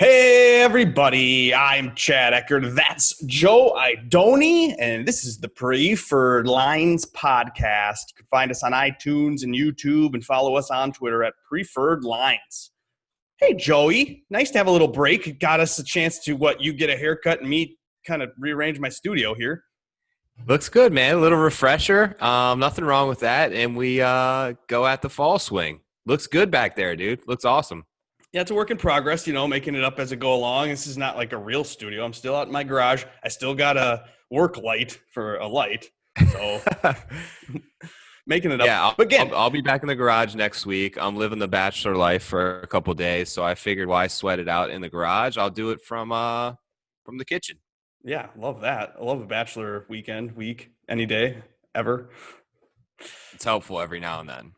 Hey everybody, I'm Chad Eckert. That's Joe Idone, and this is the Preferred Lines podcast. You can find us on iTunes and YouTube and follow us on Twitter at Preferred Lines. Hey Joey, nice to have a little break. It got us a chance to you get a haircut and me kind of rearrange my studio here. Looks good, man. A little refresher. Nothing wrong with that. And we go at the fall swing. Looks good back there, dude. Looks awesome. Yeah, it's a work in progress, making it up as I go along. This is not like a real studio. I'm still out in my garage. I still got a work light for a light. So making it up. Yeah, But again, I'll be back in the garage next week. I'm living the bachelor life for a couple days, so I figured why sweat it out in the garage? I'll do it from the kitchen. Yeah, love that. I love a bachelor week, any day, ever. It's helpful every now and then.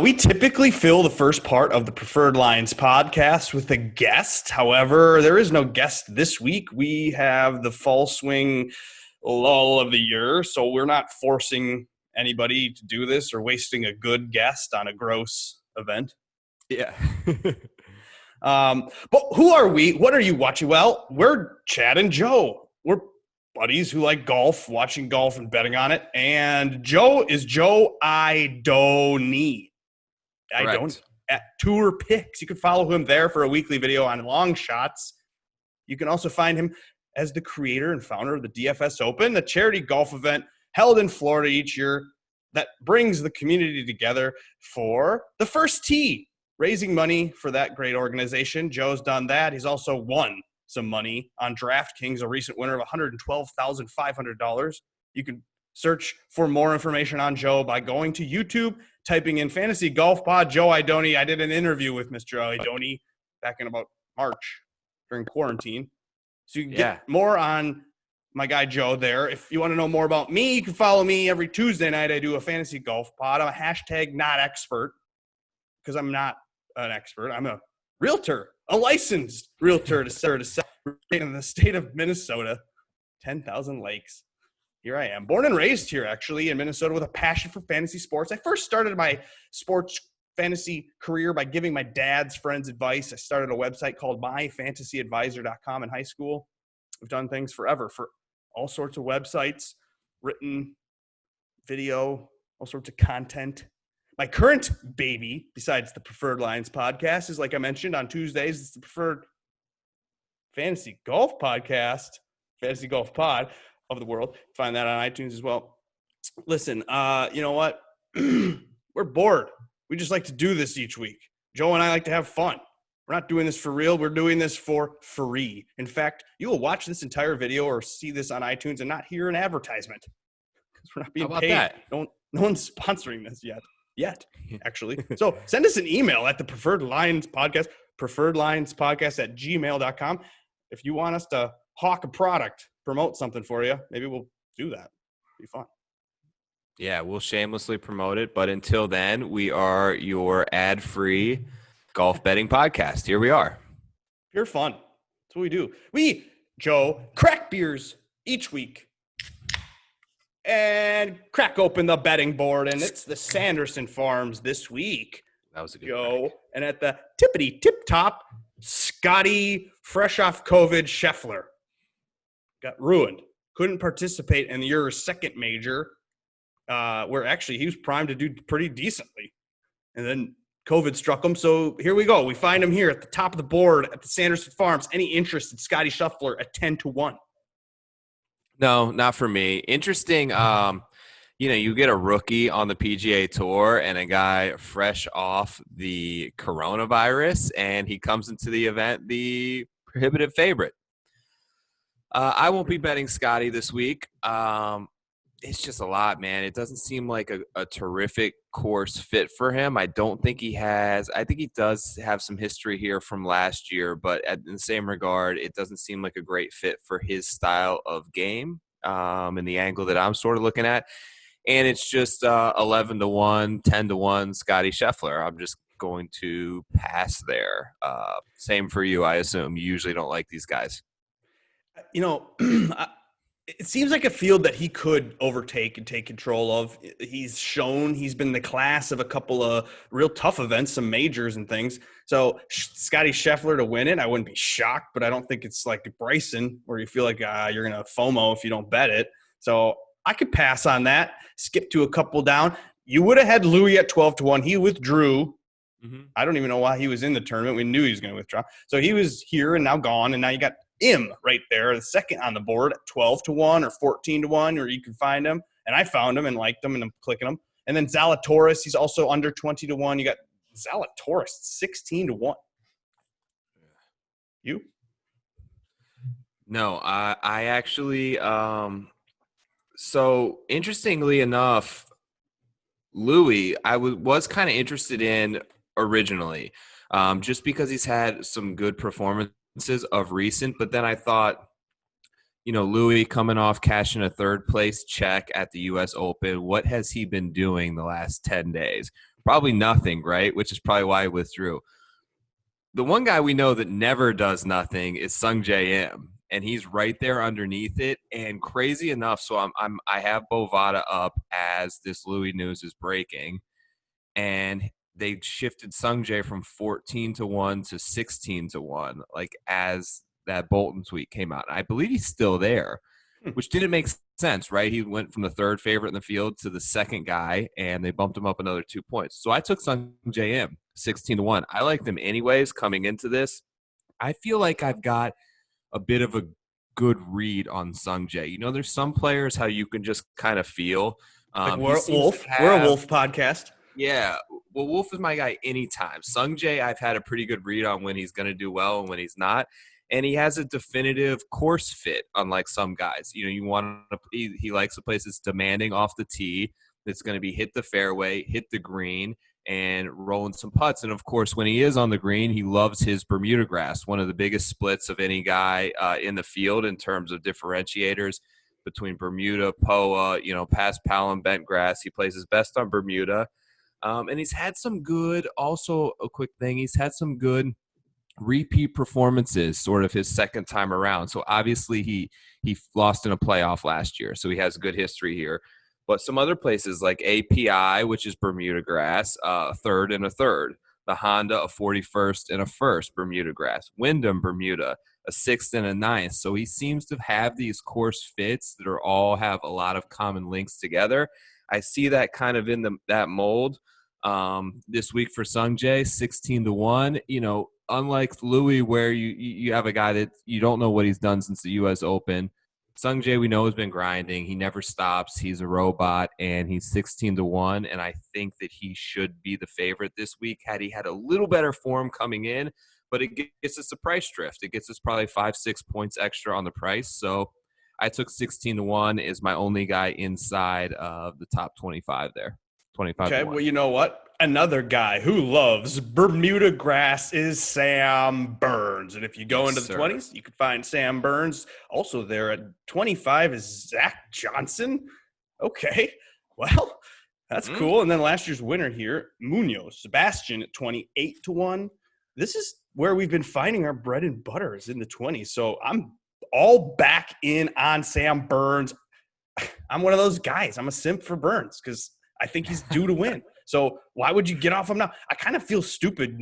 We typically fill the first part of the Preferred Lines podcast with a guest. However, there is no guest this week. We have the fall swing lull of the year, so we're not forcing anybody to do this or wasting a good guest on a gross event. Yeah. But who are we? What are you watching? Well, we're Chad and Joe. We're buddies who like golf, watching golf and betting on it. And Joe is Joe Idone. Idone at Tour Picks. You can follow him there for a weekly video on long shots. You can also find him as the creator and founder of the DFS Open, a charity golf event held in Florida each year that brings the community together for the first tee, raising money for that great organization. Joe's done that. He's also won some money on DraftKings, a recent winner of $112,500. You can search for more information on Joe by going to YouTube, typing in Fantasy Golf Pod, Joe Idone. I did an interview with Mr. Idone back in about March during quarantine. So you can get more on my guy Joe there. If you want to know more about me, you can follow me every Tuesday night. I do a Fantasy Golf Pod. I'm a hashtag not expert because I'm not an expert. I'm a realtor, a licensed realtor to sell in the state of Minnesota, 10,000 lakes. Here I am, born and raised here, actually, in Minnesota with a passion for fantasy sports. I first started my sports fantasy career by giving my dad's friends advice. I started a website called myfantasyadvisor.com in high school. I've done things forever for all sorts of websites, written, video, all sorts of content. My current baby, besides the Preferred Lines podcast, is, like I mentioned, on Tuesdays, it's the Preferred Fantasy Golf Podcast, Fantasy Golf Pod of the world. Find that on iTunes as well. Listen, you know what? We're bored. We just like to do this each week. Joe and I like to have fun. We're not doing this for real. We're doing this for free. In fact, you will watch this entire video or see this on iTunes and not hear an advertisement because we're not being paid. That? No one's sponsoring this yet, actually. So send us an email at the Preferred Lines Podcast, preferredlinespodcast@gmail.com. If you want us to hawk a product, promote something for you, maybe we'll do that. It'd be fun. Yeah, we'll shamelessly promote it. But until then, we are your ad-free golf betting podcast. Here we are. Pure fun. That's what we do. We, Joe, crack beers each week and crack open the betting board. And it's the Sanderson Farms this week. That was a good Joe. break. And at the tippity tip top, Scotty, fresh off COVID, Scheffler. Got ruined. Couldn't participate in your second major, where actually he was primed to do pretty decently. And then COVID struck him. So here we go. We find him here at the top of the board at the Sanderson Farms. Any interest in Scotty Scheffler at 10-1? No, not for me. Interesting. You get a rookie on the PGA Tour and a guy fresh off the coronavirus, and he comes into the event the prohibitive favorite. I won't be betting Scotty this week. It's just a lot, man. It doesn't seem like a terrific course fit for him. I don't think he has. I think he does have some history here from last year, but in the same regard, it doesn't seem like a great fit for his style of game and the angle that I'm sort of looking at. And it's just 11-1, 10-1 Scotty Scheffler. I'm just going to pass there. Same for you, I assume. You usually don't like these guys. it seems like a field that he could overtake and take control of. He's shown he's been the class of a couple of real tough events, some majors and things. So Scotty Scheffler to win it, I wouldn't be shocked, but I don't think it's like Bryson where you feel like you're going to FOMO if you don't bet it. So I could pass on that, skip to a couple down. You would have had Louis at 12-1. He withdrew. Mm-hmm. I don't even know why he was in the tournament. We knew he was going to withdraw. So he was here and now gone, and now you got him right there, the second on the board at 12-1 or 14-1, or you can find him. And I found him and liked him, and I'm clicking him. And then Zalatoris, he's also under 20-1. You got Zalatoris 16-1. You? No, I actually so interestingly enough, Louis, I was kind of interested in originally, just because he's had some good performances of recent. But then I thought, Louis coming off cashing a third place check at the U.S. Open, what has he been doing the last 10 days? Probably nothing, right? Which is probably why he withdrew. The one guy we know that never does nothing is Sungjae Im, and he's right there underneath it. And crazy enough, so I have Bovada up as this Louis news is breaking, and they shifted Sungjae from 14-1 to 16-1, like as that Bolton tweet came out. I believe he's still there, which didn't make sense, right? He went from the third favorite in the field to the second guy, and they bumped him up another 2 points. So I took Sungjae Im 16-1. I like them anyways coming into this. I feel like I've got a bit of a good read on Sungjae. There's some players how you can just kind of feel. Like we're a Wolf podcast. Yeah. Well, Wolf is my guy anytime. Sungjae, I've had a pretty good read on when he's going to do well and when he's not. And he has a definitive course fit, unlike some guys. You want to. He likes a place that's demanding off the tee. That's going to be hit the fairway, hit the green, and rolling some putts. And of course, when he is on the green, he loves his Bermuda grass, one of the biggest splits of any guy in the field in terms of differentiators between Bermuda, POA, past Palom, bent grass. He plays his best on Bermuda. And he's had some good, also a quick thing, he's had some good repeat performances sort of his second time around. So obviously he lost in a playoff last year, so he has a good history here. But some other places like API, which is Bermuda grass, a third and a third. The Honda, a 41st and a first, Bermuda grass. Wyndham, Bermuda, a sixth and a ninth. So he seems to have these course fits that are all have a lot of common links together. I see that kind of in that mold this week for Sungjae, 16-1. Unlike Louis, where you have a guy that you don't know what he's done since the U.S. Open, Sungjae we know has been grinding. He never stops. He's a robot, and he's 16-1. And I think that he should be the favorite this week had he had a little better form coming in. But it gets us a price drift. It gets us probably 5-6 points extra on the price. So I took 16-1 is my only guy inside of the top 25 there. 25. Okay, well, you know what? Another guy who loves Bermuda grass is Sam Burns. And if you go into the 20s, you can find Sam Burns. Also there at 25 is Zach Johnson. Okay, well, that's cool. And then last year's winner here, Munoz, Sebastian at 28-1. This is where we've been finding our bread and butter is in the 20s. So I'm all back in on Sam Burns. I'm one of those guys. I'm a simp for Burns because I think he's due to win. So why would you get off him now? I kind of feel stupid.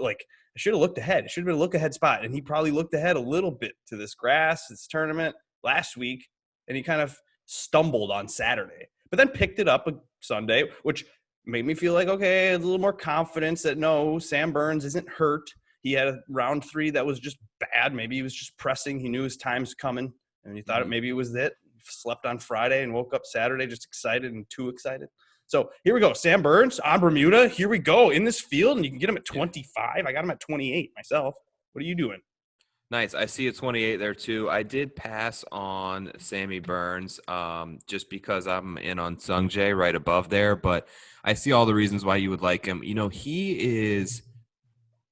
Like I should have looked ahead. It should have been a look ahead spot. And he probably looked ahead a little bit to this grass, this tournament last week. And he kind of stumbled on Saturday, but then picked it up Sunday, which made me feel like, okay, a little more confidence that no, Sam Burns isn't hurt. He had a round 3 that was just bad. Maybe he was just pressing. He knew his time's coming and he thought maybe it was it. Slept on Friday and woke up Saturday just excited and too excited. So here we go. Sam Burns on Bermuda. Here we go in this field, and you can get him at 25. I got him at 28 myself. What are you doing? Nice. I see a 28 there too. I did pass on Sammy Burns just because I'm in on Sungjae right above there, but I see all the reasons why you would like him. He is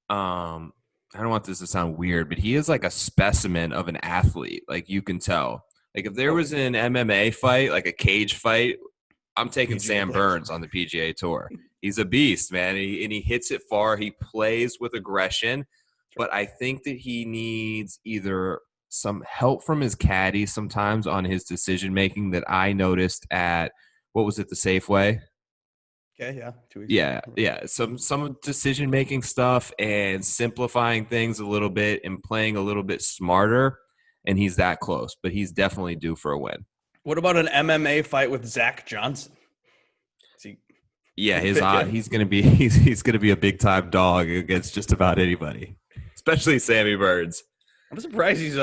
I don't want this to sound weird, but he is like a specimen of an athlete. Like you can tell. Like if there was an MMA fight, like a cage fight, I'm taking Sam Burns on the PGA Tour. He's a beast, man. And he hits it far. He plays with aggression. But I think that he needs either some help from his caddy sometimes on his decision making that I noticed at what was it, the Safeway? Okay, yeah, 2 weeks ago. Yeah. Some decision making stuff and simplifying things a little bit and playing a little bit smarter. And he's that close, but he's definitely due for a win. What about an MMA fight with Zach Johnson? Is he Yeah, you pick him? he's gonna be he's gonna be a big time dog against just about anybody, especially Sammy Burns. I'm surprised he's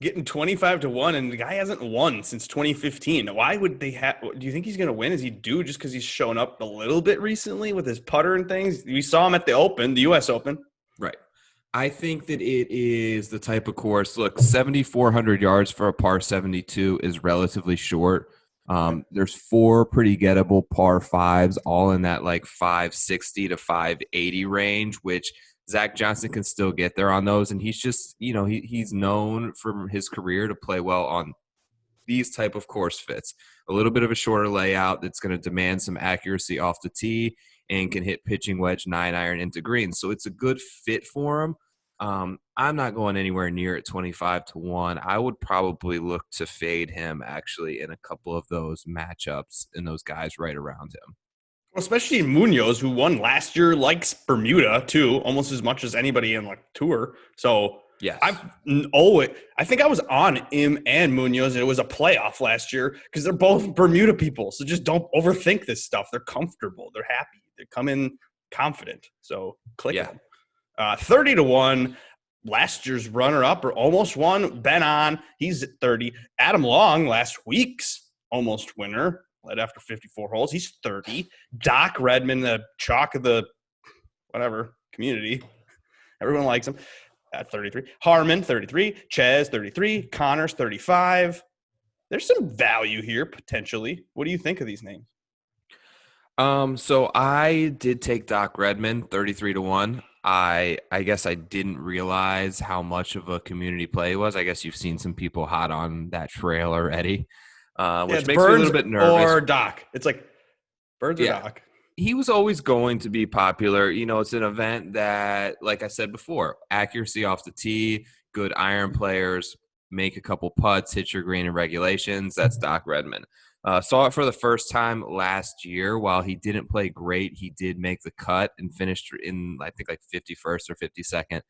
getting 25-1, and the guy hasn't won since 2015. Why would they have? Do you think he's going to win? Is he due just because he's shown up a little bit recently with his putter and things? We saw him at the Open, the U.S. Open. Right. I think that it is the type of course. Look, 7,400 yards for a par 72 is relatively short. There's 4 pretty gettable par 5s, all in that like 560 to 580 range, which Zach Johnson can still get there on those. And he's just, he's known from his career to play well on these type of course fits. A little bit of a shorter layout that's going to demand some accuracy off the tee and can hit pitching wedge 9-iron into green. So it's a good fit for him. I'm not going anywhere near at 25-1. I would probably look to fade him actually in a couple of those matchups and those guys right around him. Especially Munoz, who won last year, likes Bermuda too, almost as much as anybody in like tour. So yes. I think I was on him and Munoz, and it was a playoff last year because they're both Bermuda people. So just don't overthink this stuff. They're comfortable. They're happy. They come in confident. So click them. 30-1. Last year's runner-up or almost won, Ben On. He's at 30. Adam Long, last week's almost winner, led after 54 holes. He's 30. Doc Redman, the chalk of the community. Everyone likes him at 33. Harmon, 33. Ches, 33. Connors, 35. There's some value here, potentially. What do you think of these names? So I did take Doc Redman, 33-1. I guess I didn't realize how much of a community play it was. I guess you've seen some people hot on that trail already, which makes me a little bit nervous. Or Doc. It's like Burns or Doc. He was always going to be popular. It's an event that, like I said before, accuracy off the tee, good iron players, make a couple putts, hit your green in regulations. That's Doc Redman. Saw it for the first time last year. While he didn't play great, he did make the cut and finished in, I think, like 51st or 52nd.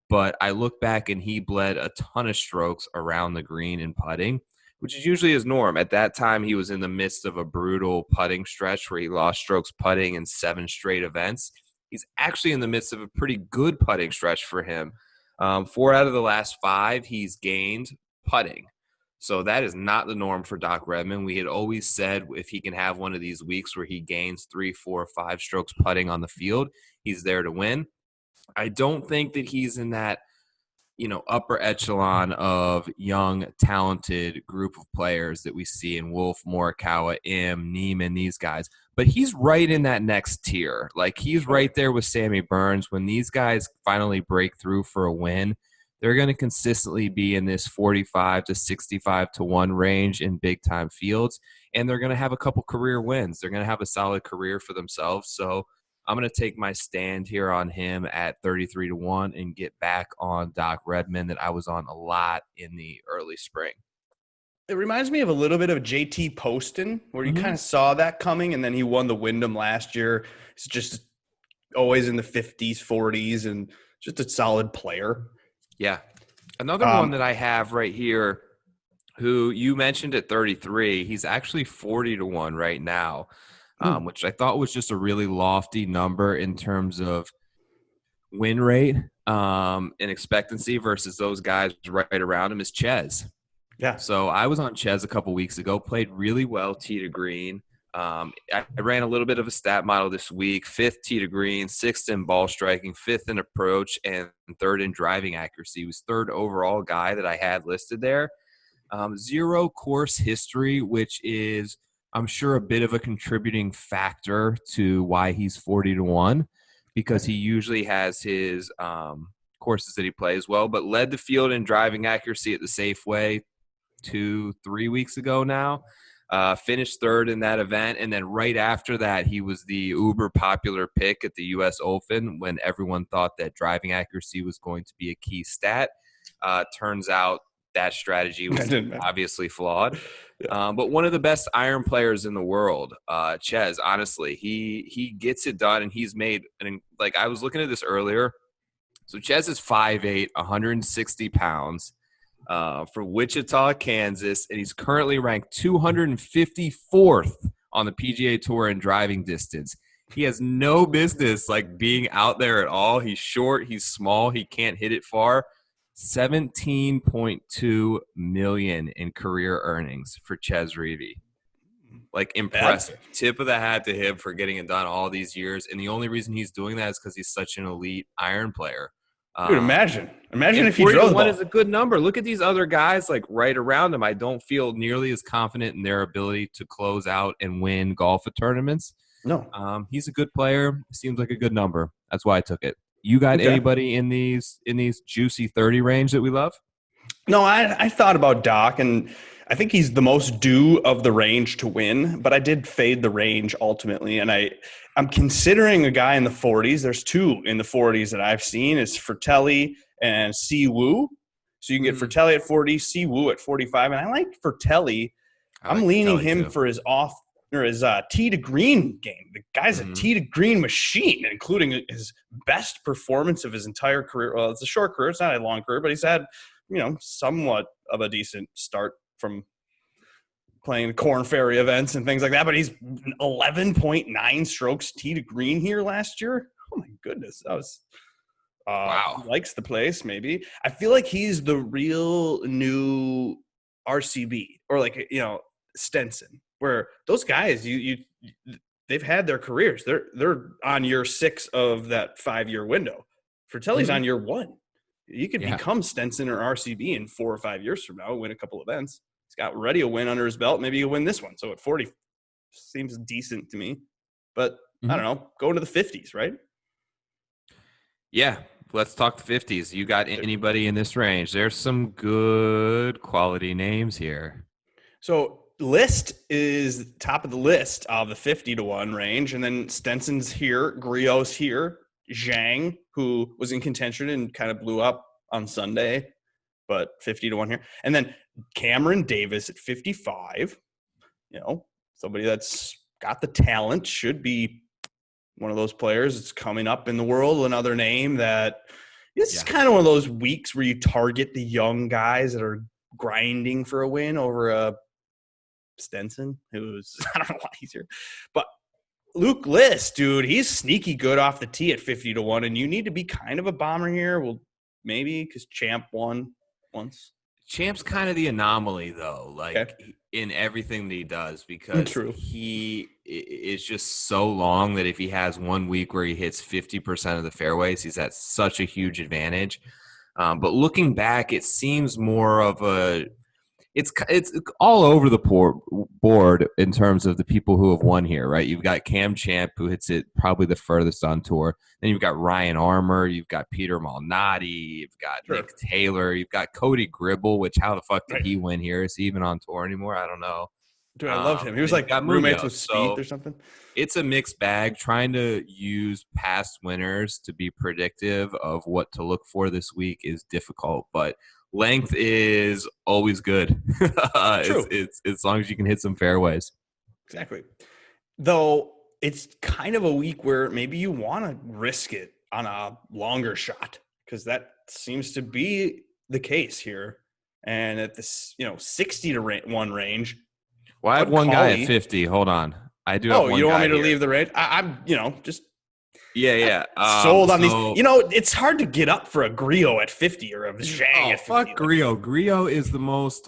But I look back and he bled a ton of strokes around the green in putting, which is usually his norm. At that time, he was in the midst of a brutal putting stretch where he lost strokes putting in 7 straight events. He's actually in the midst of a pretty good putting stretch for him. 4 out of the last 5, he's gained putting. So that is not the norm for Doc Redman. We had always said if he can have one of these weeks where he gains 3, 4, 5 strokes putting on the field, he's there to win. I don't think that he's in that, upper echelon of young, talented group of players that we see in Wolf, Morikawa, Neiman, these guys. But he's right in that next tier. Like, he's right there with Sammy Burns. When these guys finally break through for a win, they're going to consistently be in this 45 to 65-1 range in big-time fields, and they're going to have a couple career wins. They're going to have a solid career for themselves. So I'm going to take my stand here on him at 33-1 and get back on Doc Redman that I was on a lot in the early spring. It reminds me of a little bit of JT Poston, where you kind of saw that coming, and then he won the Wyndham last year. He's just always in the 50s, 40s, and just a solid player. Yeah. Another one that I have right here, who you mentioned at 33, he's actually 40-1 right now, which I thought was just a really lofty number in terms of win rate and expectancy versus those guys right around him is Ches. Yeah. So I was on Ches a couple weeks ago, played really well tee to green. I ran a little bit of a stat model this week, 5th tee to green, 6th in ball striking, 5th in approach, and 3rd in driving accuracy. He was 3rd overall guy that I had listed there. 0 course history, which is, I'm sure, a bit of a contributing factor to why he's 40-1, because he usually has his courses that he plays well, but led the field in driving accuracy at the Safeway 2-3 weeks ago now. Finished 3rd in that event, and then right after that, he was the uber popular pick at the U.S. Open when everyone thought that driving accuracy was going to be a key stat. Turns out that strategy was didn't matter. obviously flawed. Yeah. But one of the best iron players in the world, Ches, honestly, he gets it done, and he's made like I was looking at this earlier. So Ches is 5'8", 160 pounds, from Wichita, Kansas, and he's currently ranked 254th on the PGA Tour in driving distance. He has no business like being out there at all. He's short, he's small, he can't hit it far. 17.2 million in career earnings for Ches Reavie. Like, impressive. Tip of the hat to him for getting it done all these years. And the only reason he's doing that is because he's such an elite iron player. Dude, imagine if he 40 drove to the 1 ball. is a good number. Look at these other guys like right around him. I don't feel nearly as confident in their ability to close out and win golf tournaments. No. He's a good player. Seems like a good number. That's why I took it. You got anybody in these juicy 30 range that we love? No, I thought about Doc, and I think he's the most due of the range to win, but I did fade the range ultimately, and I'm considering a guy in the 40s. There's two in the 40s that I've seen. It's Fratelli and Si Woo. So you can get Fratelli at 40, Si Woo at 45, and I like Fratelli. I'm leaning him for his tee to green game. The guy's a tee to green machine, including his best performance of his entire career. Well, it's a short career. It's not a long career, but he's had, somewhat of a decent start from playing the Corn Ferry events and things like that. But he's 11.9 strokes tee to green here last year. Oh my goodness. That was wow. He likes the place, maybe. I feel like he's the real new RCB or Stenson, where those guys, they've had their careers. They're on year 6 of that 5-year window. Fratelli's on year 1. You could become Stenson or RCB in 4 or 5 years from now, win a couple events. He's got already a win under his belt. Maybe he'll win this one. So at 40 seems decent to me. But I don't know, go into the 50s, right? Yeah, let's talk the 50s. You got anybody in this range? There's some good quality names here. So List is top of the list of the 50 to 1 range, and then Stenson's here, Griot's here, Zhang, who was in contention and kind of blew up on Sunday, but 50 to 1 here, and then Cameron Davis at 55. Somebody that's got the talent, should be one of those players that's coming up in the world. Another name that this is kind of one of those weeks where you target the young guys that are grinding for a win over a Stenson, who's I don't know why he's here, but Luke List, dude, he's sneaky good off the tee at 50 to 1, and you need to be kind of a bomber here. Well, maybe because Champ won once. Champ's kind of the anomaly, though, in everything that he does, because he is just so long that if he has 1 week where he hits 50% of the fairways, he's at such a huge advantage. But looking back, it seems more of a it's all over the board in terms of the people who have won here, right? You've got Cam Champ, who hits it probably the furthest on tour. Then you've got Ryan Armour. You've got Peter Malnati. You've got Nick Taylor. You've got Cody Gribble, which how the fuck did he win here? Is he even on tour anymore? I don't know. Dude, I loved him. He was like roommates with Spieth or something. It's a mixed bag. Trying to use past winners to be predictive of what to look for this week is difficult, but length is always good. It's as long as you can hit some fairways. Exactly. Though it's kind of a week where maybe you want to risk it on a longer shot, because that seems to be the case here. And at this, 60 to 1 range. Well, I have one guy at 50. Hold on. I do have one guy. Oh, you don't want me to here. leave the range? I'm, just sold on these. It's hard to get up for a Griot at 50 or a Zhang at 50. Fuck Griot. Griot is the most,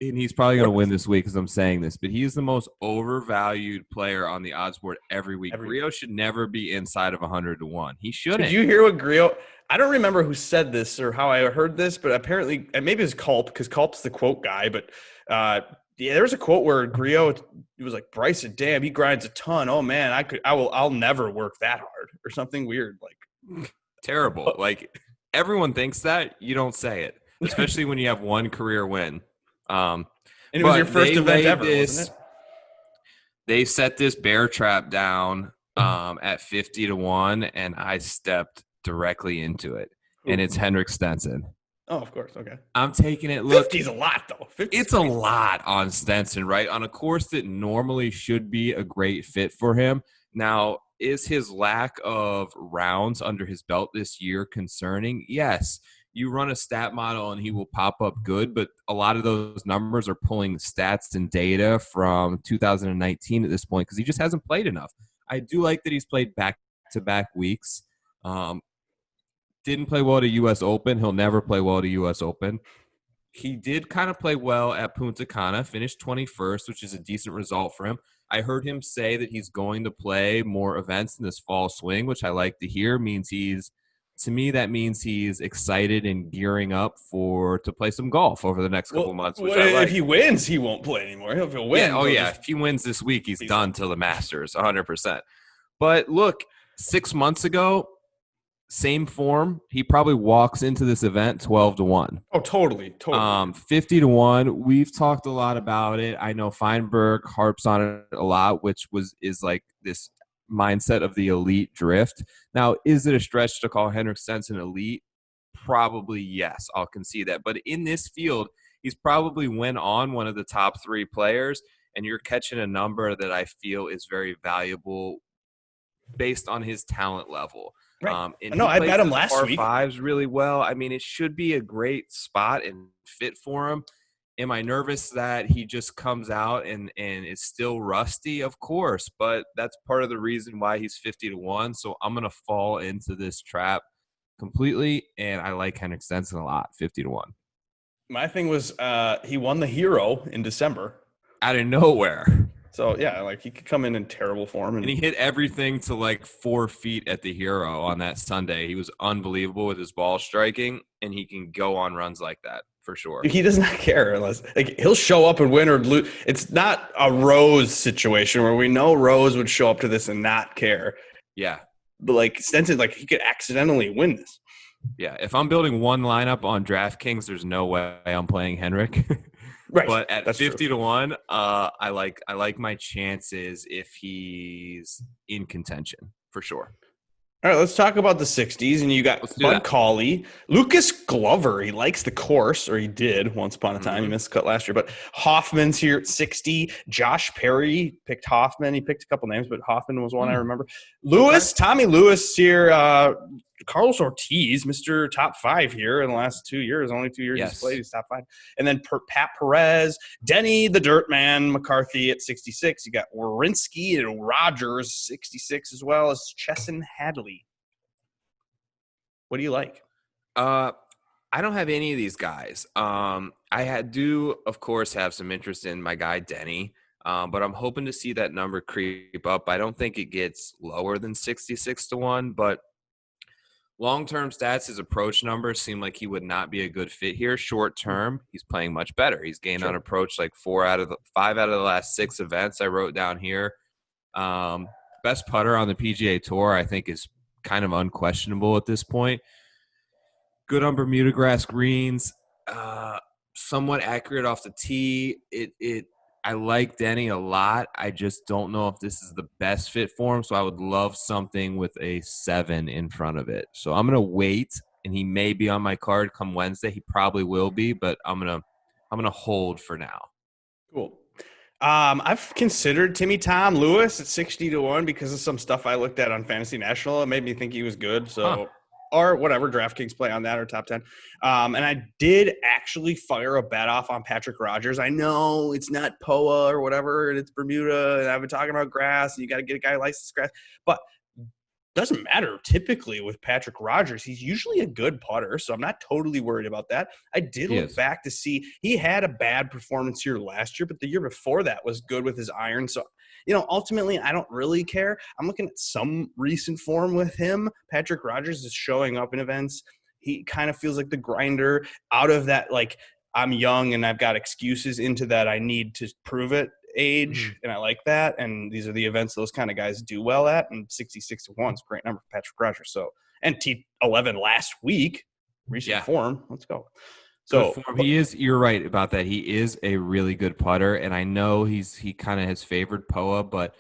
and he's probably going to win this week because I'm saying this, but he's the most overvalued player on the odds board every week. Griot should never be inside of 100 to 1. He shouldn't. Did you hear what Griot? I don't remember who said this or how I heard this, but apparently, maybe it was Culp, because Culp's the quote guy, but there was a quote where Griot, he was like, Bryson, damn, he grinds a ton. Oh man, I'll never work that hard, or something weird. Like terrible. Like everyone thinks that, you don't say it, especially when you have one career win. And it was your first event ever, wasn't it? They set this bear trap down at 50 to 1, and I stepped directly into it. And it's Henrik Stenson. Oh, of course. Okay. I'm taking it. Look, 50's a lot, though. 50's it's a crazy. lot on Stenson, right? On a course that normally should be a great fit for him. Now, is his lack of rounds under his belt this year concerning? Yes. You run a stat model and he will pop up good, but a lot of those numbers are pulling stats and data from 2019 at this point because he just hasn't played enough. I do like that he's played back-to-back weeks. Didn't play well at a U.S. Open. He'll never play well at a U.S. Open. He did kind of play well at Punta Cana, finished 21st, which is a decent result for him. I heard him say that he's going to play more events in this fall swing, which I like to hear. To me, that means he's excited and gearing up to play some golf over the next couple months, which I like. If he wins, he won't play anymore. If he'll win. Yeah, if he wins this week, he's done till the Masters, 100%. But look, 6 months ago, same form, he probably walks into this event 12-1. Oh, totally. 50-1. We've talked a lot about it. I know Feinberg harps on it a lot, which is like this mindset of the elite drift. Now, is it a stretch to call Henrik Stenson elite? Probably yes. I'll concede that. But in this field, he's probably one of the top 3 players, and you're catching a number that I feel is very valuable based on his talent level. Right. And no, I bet him last par week. Fives really well. I mean, it should be a great spot and fit for him. Am I nervous that he just comes out and is still rusty? Of course, but that's part of the reason why he's 50-1. So I'm going to fall into this trap completely, and I like Henrik Stenson a lot, 50-1. My thing was he won the Hero in December. Out of nowhere. So, yeah, like he could come in terrible form. And he hit everything to like 4 feet at the Hero on that Sunday. He was unbelievable with his ball striking, and he can go on runs like that for sure. He does not care unless he'll show up and win or lose. It's not a Rose situation where we know Rose would show up to this and not care. Yeah. But like Stenson, like he could accidentally win this. Yeah. If I'm building one lineup on DraftKings, there's no way I'm playing Henrik. Right. But at 50-1, I like my chances if he's in contention for sure. All right, let's talk about the 60s. And you got Bud Cauley, Lucas Glover. He likes the course, or he did once upon a time. Mm-hmm. He missed the cut last year. But Hoffman's here at 60. Josh Perry picked Hoffman. He picked a couple names, but Hoffman was one I remember. Lewis, okay. Tommy Lewis here. Carlos Ortiz, Mr. Top 5 here in the last 2 years. Only 2 years he's played. He's top 5. And then Pat Perez, Denny the Dirt Man, McCarthy at 66. You got Warinsky and Rogers, 66, as well as Chesson Hadley. What do you like? I don't have any of these guys. I do, of course, have some interest in my guy Denny, but I'm hoping to see that number creep up. I don't think it gets lower than 66-1, but long-term stats, his approach numbers seem like he would not be a good fit here. Short-term, he's playing much better. He's gained on approach like 5 out of the last 6 events I wrote down here. Best putter on the PGA Tour, I think, is kind of unquestionable at this point. Good on Bermuda grass greens. Somewhat accurate off the tee. I like Denny a lot. I just don't know if this is the best fit for him, so I would love something with a 7 in front of it. So I'm going to wait, and he may be on my card come Wednesday. He probably will be, but I'm gonna hold for now. Cool. I've considered Timmy Tom Lewis at 60-1 because of some stuff I looked at on Fantasy National. It made me think he was good. So or whatever, DraftKings play on that or top 10. And I did actually fire a bet off on Patrick Rogers. I know it's not POA or whatever, and it's Bermuda, and I've been talking about grass, and you got to get a guy licensed grass. But doesn't matter typically with Patrick Rogers. He's usually a good putter, so I'm not totally worried about that. I did look back to see he had a bad performance here last year, but the year before that was good with his iron. So, ultimately, I don't really care. I'm looking at some recent form with him. Patrick Rogers is showing up in events. He kind of feels like the grinder out of that, like, I'm young and I've got excuses into that I need to prove it age, and I like that. And these are the events those kind of guys do well at. And 66-1 is a great number for Patrick Rogers. So, and T11 last week, recent form. Let's go. So you're right about that. He is a really good putter, and I know he kind of has favored POA, but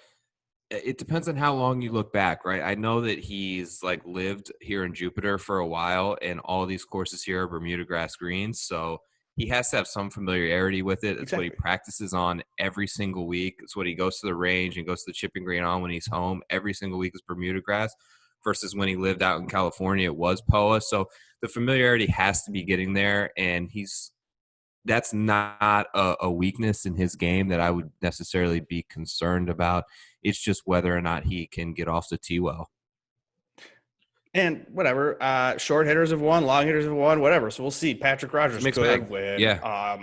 It depends on how long you look back, right? I know that he's like lived here in Jupiter for a while, and all these courses here are Bermuda grass greens. So he has to have some familiarity with it. It's what he Exactly. practices on every single week. It's what he goes to the range and goes to the chipping green on when he's home. Every single week is Bermuda grass versus when he lived out in California, it was POA. So the familiarity has to be getting there, and that's not a weakness in his game that I would necessarily be concerned about. It's just whether or not he can get off the tee well. And whatever, short hitters have won, long hitters have won, whatever. So we'll see. Patrick Rogers could win. Yeah.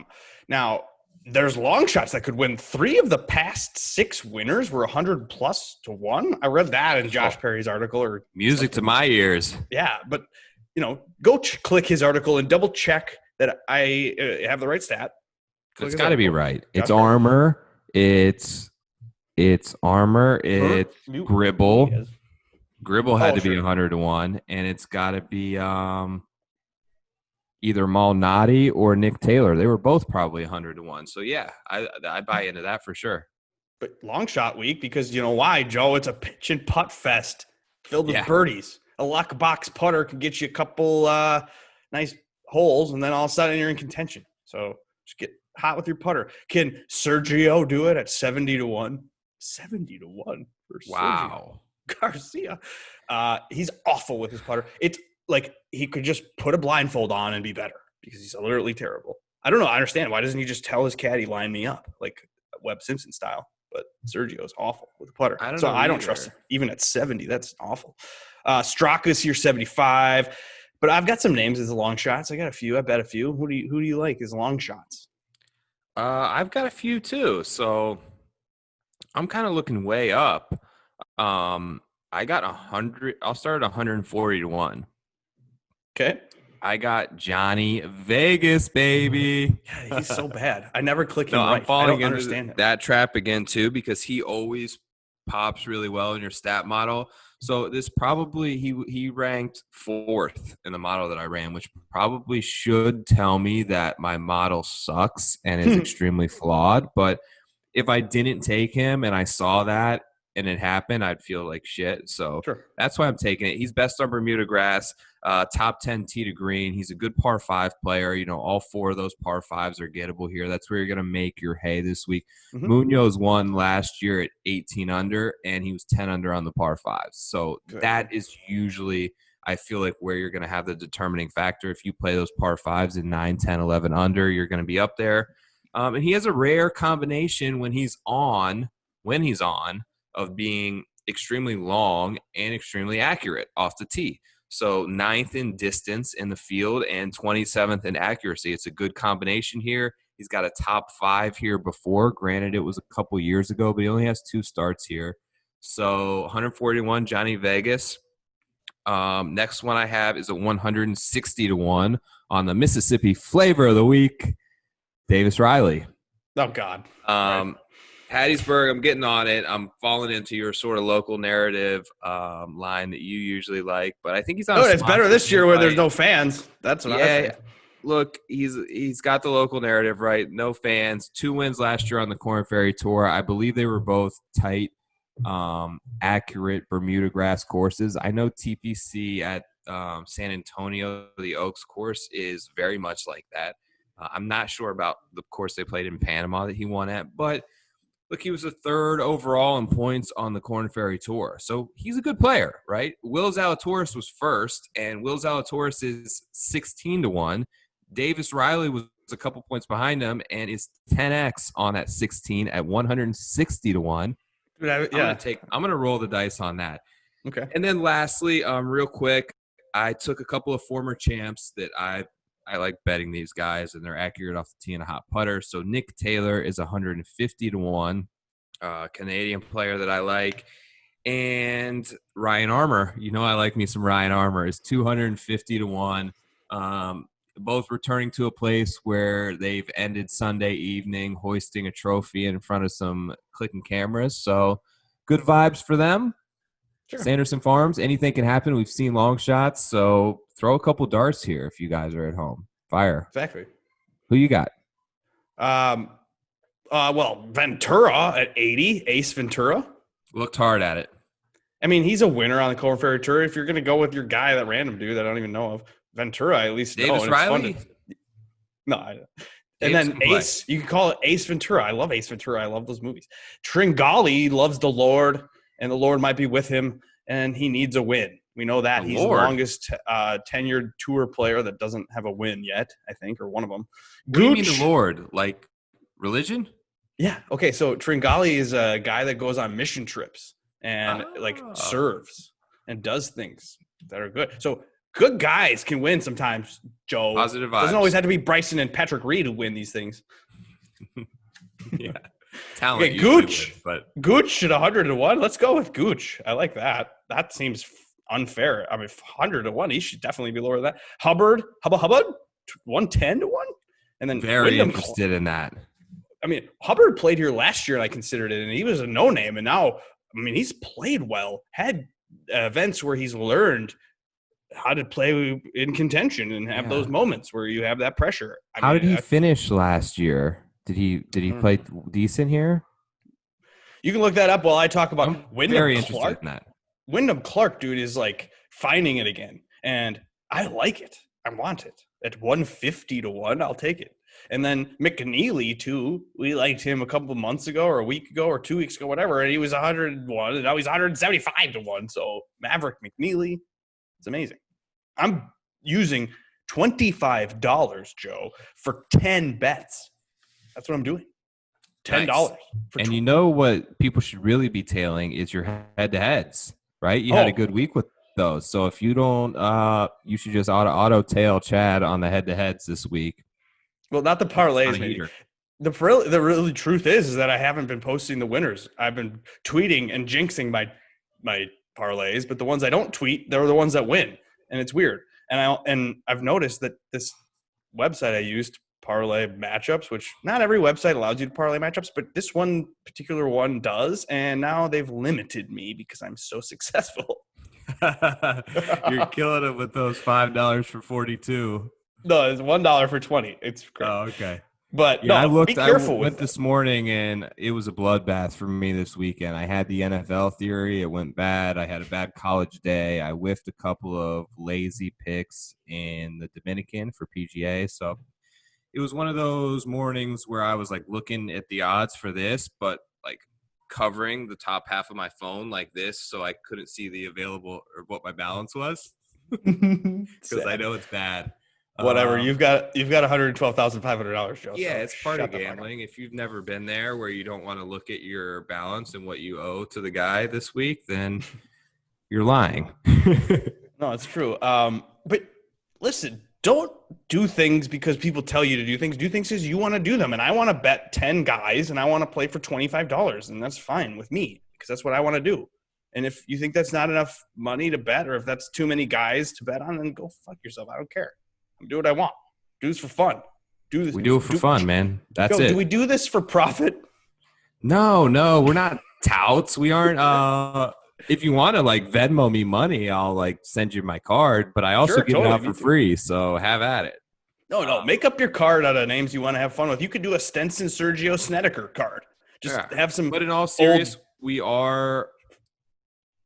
Now, there's long shots that could win. 3 of the past 6 winners were 100+ to 1. I read that in Josh Perry's article. Or music to my ears. Yeah, but go click his article and double check that I have the right stat. It's got to be right. It's Armour. It's Armour. It's Gribble. Gribble had to be 100 to 1, and it's got to be either Malnati or Nick Taylor. They were both probably 100 to 1. So yeah, I buy into that for sure. But long shot week, because you know why, Joe? It's a pitch and putt fest filled with birdies. A luck box putter can get you a couple nice holes, and then all of a sudden you're in contention. So just get hot with your putter. Can Sergio do it at 70 to 1? 70 to 1 for Wow. Sergio Garcia. He's awful with his putter. It's like he could just put a blindfold on and be better because he's literally terrible. I don't know. I understand. Why doesn't he just tell his caddy, line me up, like Webb Simpson style? But Sergio's awful with the putter. I don't trust him. Even at 70, that's awful. Straka is here 75. But I've got some names as long shots. I got a few. I bet a few. Who do you like as long shots? I've got a few too. So I'm kind of looking way up. I got 100. I'll start at 140 to 1. Okay. I got Johnny Vegas, baby. Yeah, he's so bad. I never click him right. I'm falling into that trap again too, because he always pops really well in your stat model. So this probably he ranked 4th in the model that I ran, which probably should tell me that my model sucks and is extremely flawed. But if I didn't take him and I saw that and it happened, I'd feel like shit. So that's why I'm taking it. He's best on Bermuda grass, top 10 tee to green. He's a good par 5 player. All 4 of those par 5s are gettable here. That's where you're going to make your hay this week. Munoz won last year at 18 under, and he was 10 under on the par 5s. So that is usually, I feel like, where you're going to have the determining factor. If you play those par 5s in 9, 10, 11 under, you're going to be up there. And he has a rare combination when he's on, of being extremely long and extremely accurate off the tee. So 9th in distance in the field and 27th in accuracy. It's a good combination here. He's got a top 5 here before. Granted, it was a couple years ago, but he only has 2 starts here. So 141, Johnny Vegas. Next one I have is a 160 to 1 on the Mississippi Flavor of the Week, Davis Riley. Oh, God. Hattiesburg, I'm getting on it. I'm falling into your sort of local narrative line that you usually like, but I think he's on. It's better this year where there's no fans. That's what I think. Look, he's got the local narrative right. No fans. 2 wins last year on the Korn Ferry Tour. I believe they were both tight, accurate Bermuda grass courses. I know TPC at San Antonio, the Oaks course, is very much like that. I'm not sure about the course they played in Panama that he won at, but look, he was a 3rd overall in points on the Korn Ferry Tour. So he's a good player, right? Will Zalatoris was 1st, and Will Zalatoris is 16 to 1. Davis Riley was a couple points behind him and is 10x on that 16 at 160 to 1. Dude, I'm going to roll the dice on that. Okay. And then lastly, real quick, I took a couple of former champs that I like betting these guys, and they're accurate off the tee and a hot putter. So Nick Taylor is 150 to 1, Canadian player that I like. And Ryan Armour, I like me some Ryan Armour, is 250 to 1. Both returning to a place where they've ended Sunday evening hoisting a trophy in front of some clicking cameras. So good vibes for them. Sure. Sanderson Farms, anything can happen. We've seen long shots, so throw a couple darts here if you guys are at home. Fire. Exactly. Who you got? Well, Ventura at 80, Ace Ventura. Looked hard at it. I mean, he's a winner on the Corn Ferry Tour. If you're going to go with your guy, that random dude that I don't even know of, Ventura, I at least know. Davis And it's fun Riley? to. No, I, and Davis then can play. Ace, you can call it Ace Ventura. I love Ace Ventura. I love those movies. Tringali loves the Lord, and the Lord might be with him, and he needs a win. We know that. The He's Lord? the longest tenured tour player that doesn't have a win yet, I think, or one of them. What do you mean the Lord? Like religion? Yeah. Okay. So Tringali is a guy that goes on mission trips and like serves and does things that are good. So good guys can win sometimes, Joe. Positive vibes. Doesn't always have to be Bryson and Patrick Reed who win these things. Yeah. Talent. Okay, usually Gooch. wins, but Gooch at 100-1. Let's go with Gooch. I like that. That seems unfair. I mean, 100-1. He should definitely be lower than that. Hubbard, 110-1. And then very Wyndham interested in that. I mean, Hubbard played here last year, and I considered it, and he was a no-name. And now, I mean, he's played well, had events where he's learned how to play in contention and have those moments where you have that pressure. How did he finish last year? Did he play decent here? You can look that up while I talk about Wyndham Very Clark. interested in that. Wyndham Clark, dude, is like finding it again, and I like it. I want it at 150-1. I'll take it. And then McNeely too. We liked him a couple of months ago, or a week ago, or 2 weeks ago, whatever. And he was 101, and now he's 175-1. So Maverick McNeely, it's amazing. I'm using $25, Joe, for 10 bets. That's what I'm doing. $10. Nice. And you know what people should really be tailing is your head-to-heads, right? You had a good week with those. So if you don't, you should just auto tail Chad on the head-to-heads this week. Well, not the parlays, maybe. The really truth is that I haven't been posting the winners. I've been tweeting and jinxing my parlays, but the ones I don't tweet, they're the ones that win, and it's weird. And I've noticed that this website I used, parlay matchups, which not every website allows you to parlay matchups, but this one particular one does, and now they've limited me because I'm so successful. You're killing it with those $5 for 42. No, it's $1 for 20. It's great. Oh, okay. But yeah, no, be careful. I went this morning, and it was a bloodbath for me this weekend. I had the NFL theory. It went bad. I had a bad college day. I whiffed a couple of lazy picks in the Dominican for PGA. So it was one of those mornings where I was like looking at the odds for this, but like covering the top half of my phone like this, so I couldn't see the available or what my balance was because I know it's bad. Whatever, you've got $112,500, Joe. Yeah, so it's part of gambling. If you've never been there where you don't want to look at your balance and what you owe to the guy this week, then you're lying. No, it's true. But listen, don't do things because people tell you to do things. Do things because you want to do them. And I want to bet 10 guys and I want to play for $25, and that's fine with me because that's what I want to do. And if you think that's not enough money to bet, or if that's too many guys to bet on, then go fuck yourself. I don't care. Do what I want. Do this for fun. Do this. We do it for fun, man. That's it. Do we do this for profit? No, we're not touts. We aren't. If you want to like Venmo me money, I'll like send you my card. But I also give it out for free, so have at it. No. Make up your card out of names you want to have fun with. You could do a Stenson Sergio Snedeker card. Just have some. But in all seriousness,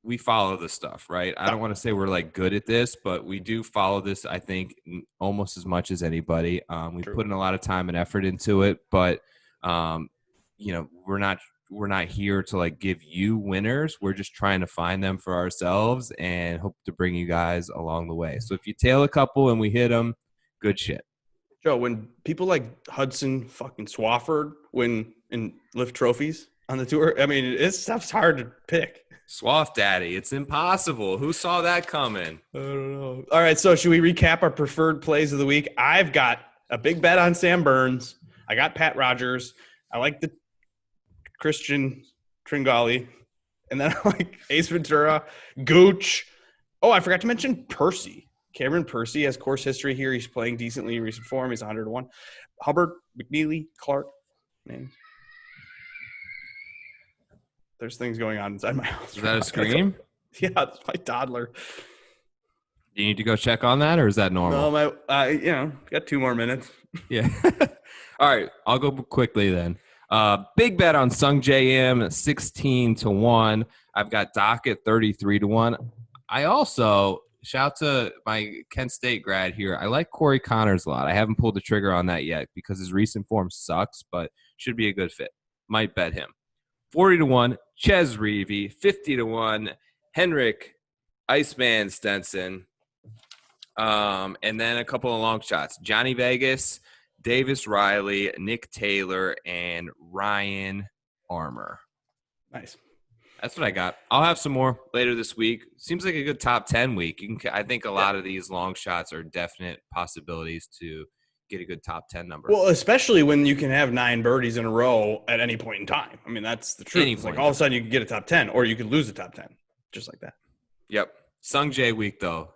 we follow this stuff, right? I don't want to say we're like good at this, but we do follow this, I think, almost as much as anybody. We put in a lot of time and effort into it, but we're not here to like give you winners. We're just trying to find them for ourselves and hope to bring you guys along the way. So if you tail a couple and we hit them, good shit. Joe, when people like Hudson fucking Swafford win and lift trophies on the tour, I mean, it's stuff's hard to pick. Swaff Daddy, it's impossible. Who saw that coming? I don't know. All right, so should we recap our preferred plays of the week? I've got a big bet on Sam Burns. I got Pat Rogers. I like the Christian Tringali. And then I like Ace Ventura, Gooch. Oh, I forgot to mention Percy. Cameron Percy has course history here. He's playing decently in recent form. He's 101. Hubbard, McNeely, Clark. Man. There's things going on inside my house. Is that a scream? Yeah, it's my toddler. Do you need to go check on that, or is that normal? No, got 2 more minutes. Yeah. All right, I'll go quickly then. Big bet on Sung JM 16-1. I've got Doc at 33-1. I also shout to my Kent State grad here. I like Corey Connors a lot. I haven't pulled the trigger on that yet because his recent form sucks, but should be a good fit. Might bet him. 40-1, Ches Reavy. 50-1, Henrik Iceman Stenson. And then a couple of long shots. Johnny Vegas, Davis Riley, Nick Taylor, and Ryan Armour. Nice. That's what I got. I'll have some more later this week. Seems like a good top 10 week. I think a lot of these long shots are definite possibilities to get a good top 10 number. Well, especially when you can have 9 birdies in a row at any point in time. I mean, that's the truth. It's like all of a sudden you can get a top 10 or you could lose a top 10 just like that. Yep. Sung Jae week, though.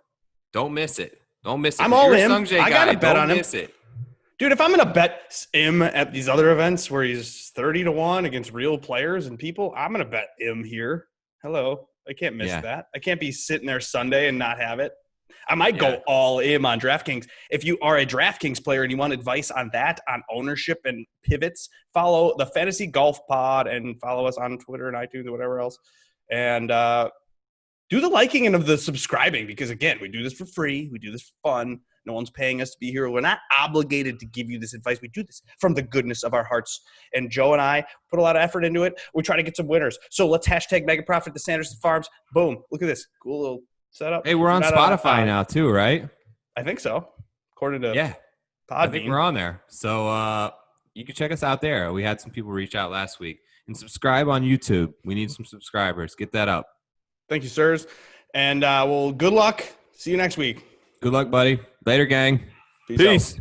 Don't miss it. Don't miss it. I'm all in. Sung Jae I got to guy. bet on Don't him. miss it. Dude, if I'm going to bet him at these other events where he's 30-1 against real players and people, I'm going to bet him here. Hello. I can't miss that. I can't be sitting there Sunday and not have it. I might go all in on DraftKings. If you are a DraftKings player and you want advice on that, on ownership and pivots, follow the Fantasy Golf Pod and follow us on Twitter and iTunes or whatever else. And do the liking and of the subscribing because, again, we do this for free. We do this for fun. No one's paying us to be here. We're not obligated to give you this advice. We do this from the goodness of our hearts. And Joe and I put a lot of effort into it. We try to get some winners. So let's hashtag Mega Profit to Sanderson Farms. Boom. Look at this. Cool little setup. Hey, we're on Spotify now too, right? I think so. According to Podbean. I think we're on there. So you can check us out there. We had some people reach out last week. And subscribe on YouTube. We need some subscribers. Get that up. Thank you, sirs. And well, good luck. See you next week. Good luck, buddy. Later, gang. Peace.